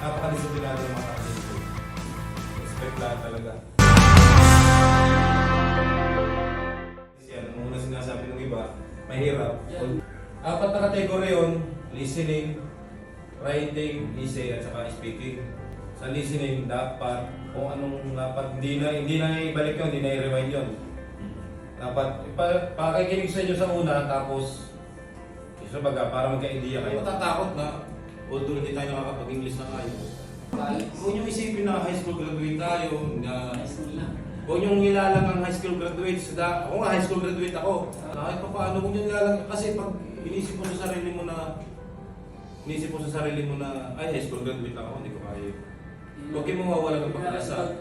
Napakadisiplinado ng mga kapatid ko. Respect lahat talaga. Kasi ano, nung una sinasabi ng iba, mahirap. Apat na kategory yun, listening, writing, essay, at saka speaking. Sa listening, dapat kung anong dapat, hindi na ibalik yun, hindi na i-rewind yun. Dapat, pakikinig sa inyo sa una, tapos sa baga, para magka-idea kayo. Matatakot na, although hindi tayo nakakapag-English na ayos. Huwag niyong isipin na high school graduate tayo, na huwag niyong nilalang ang high school graduates. Ako nga, high school graduate ako. Kahit pa paano, huwag niyong nilalang. Kasi pag inisip mo sa sarili mo na, ay, high school graduate ako, hindi ko kaya. Huwag kayong mawawala ng pag-asa.